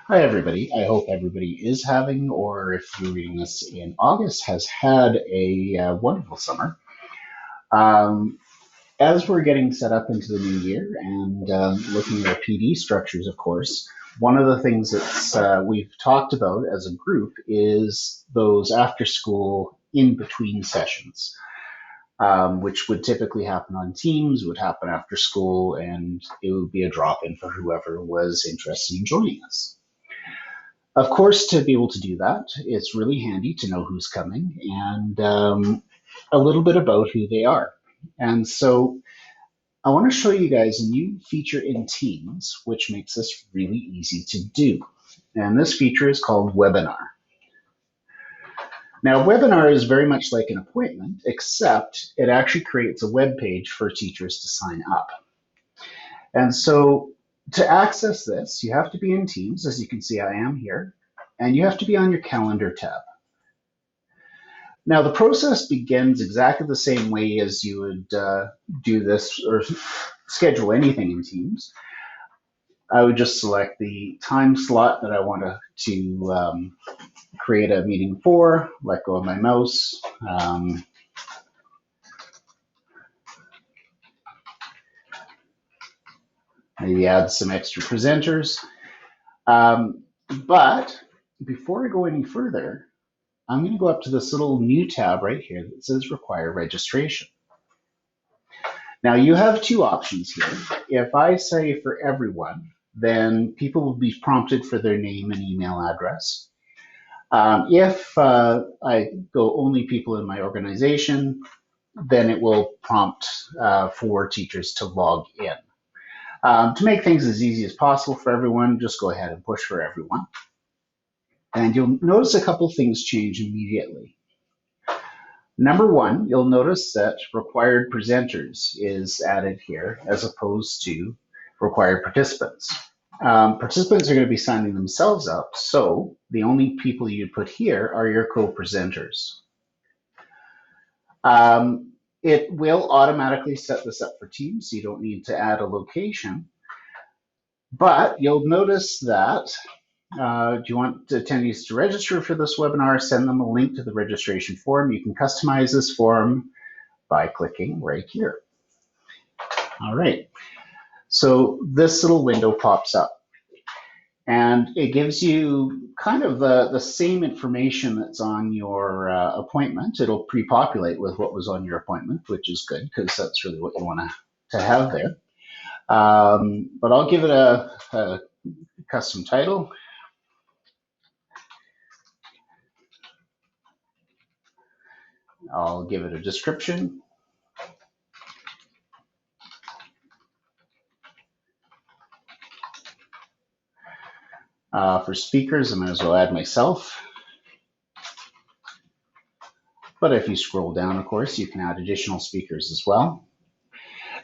Hi, everybody. I hope everybody is having, or if you're reading this in August, has had a wonderful summer. Um, as we're getting set up into the new year and looking at our PD structures, of course, one of the things that we've talked about as a group is those after school in between sessions, which would typically happen on Teams, would happen after school, and it would be a drop in for whoever was interested in joining us. Of course, to be able to do that, it's really handy to know who's coming and a little bit about who they are. And so I want to show you guys a new feature in Teams, which makes this really easy to do. And this feature is called Webinar. Now, Webinar is very much like an appointment, except it actually creates a web page for teachers to sign up. And so to access this, you have to be in Teams. As you can see, I am here. And you have to be on your calendar tab. Now, the process begins exactly the same way as you would do this or schedule anything in Teams. I would just select the time slot that I want to create a meeting for, let go of my mouse. Maybe add some extra presenters. But before I go any further, I'm going to go up to this little new tab right here that says require registration. Now you have two options here. If I say for everyone, then people will be prompted for their name and email address. If I go only people in my organization, then it will prompt for teachers to log in. To make things as easy as possible for everyone, just go ahead and push for everyone. And you'll notice a couple things change immediately. Number one, you'll notice that required presenters is added here as opposed to required participants. Participants are going to be signing themselves up, so the only people you put here are your co-presenters. It will automatically set this up for Teams, so you don't need to add a location. But you'll notice that do you want attendees to register for this webinar? Send them a link to the registration form. You can customize this form by clicking right here. All right, so this little window pops up and it gives you kind of the same information that's on your appointment. It'll pre-populate with what was on your appointment, which is good because that's really what you want to have there. But I'll give it a custom title. I'll give it a description. For speakers, I might as well add myself. But if you scroll down, of course, you can add additional speakers as well.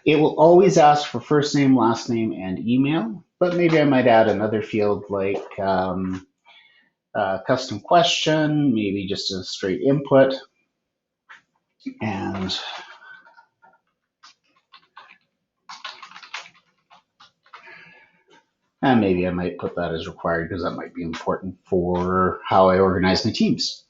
It will always ask for first name, last name, and email, but maybe I might add another field like custom question, maybe just a straight input. And maybe I might put that as required because that might be important for how I organize my teams.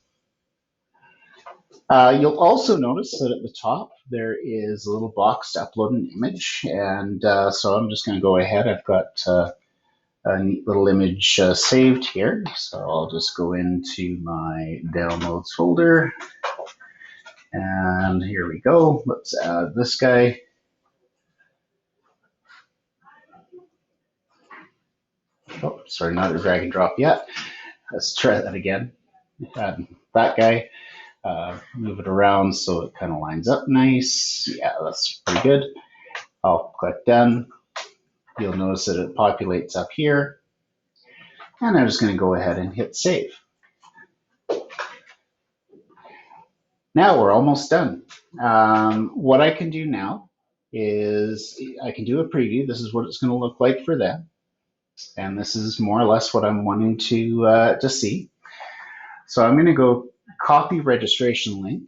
You'll also notice that at the top there is a little box to upload an image, and so I'm just going to go ahead. I've got a neat little image saved here, so I'll just go into my downloads folder, and here we go. Let's add this guy. Oh, sorry, not a drag and drop yet. Let's try that again. Add that guy. Move it around so it kind of lines up nice. Yeah, that's pretty good. I'll click done. You'll notice that it populates up here. And I'm just going to go ahead and hit save. Now we're almost done. What I can do now is I can do a preview. This is what it's going to look like for them. And this is more or less what I'm wanting to see. So I'm going to go copy registration link,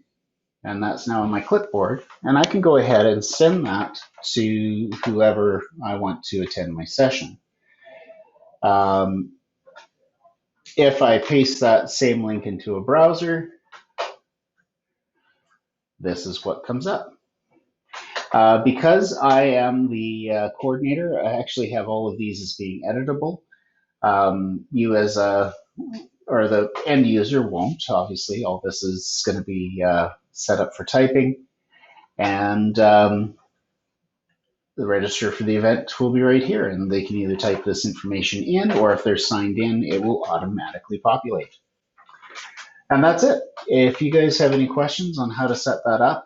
and that's now on my clipboard. And I can go ahead and send that to whoever I want to attend my session. If I paste that same link into a browser, this is what comes up. Because I am the coordinator, I actually have all of these as being editable. You as a, or the end user won't, obviously. All this is going to be set up for typing. And the register for the event will be right here, and they can either type this information in, or if they're signed in, it will automatically populate. And that's it. If you guys have any questions on how to set that up,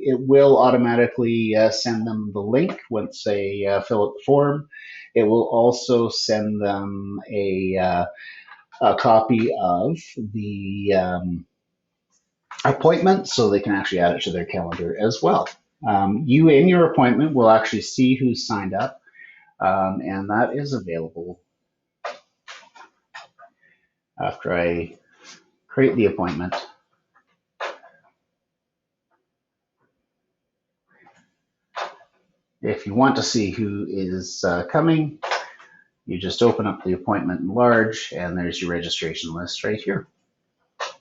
it will automatically send them the link once they fill out the form. It will also send them a copy of the appointment so they can actually add it to their calendar as well. You in your appointment will actually see who's signed up, and that is available after I create the appointment. If you want to see who is coming, you just open up the appointment in large, and there's your registration list right here.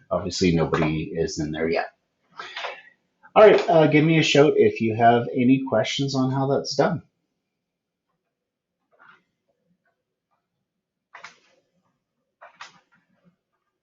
Obviously, nobody is in there yet. All right, give me a shout if you have any questions on how that's done.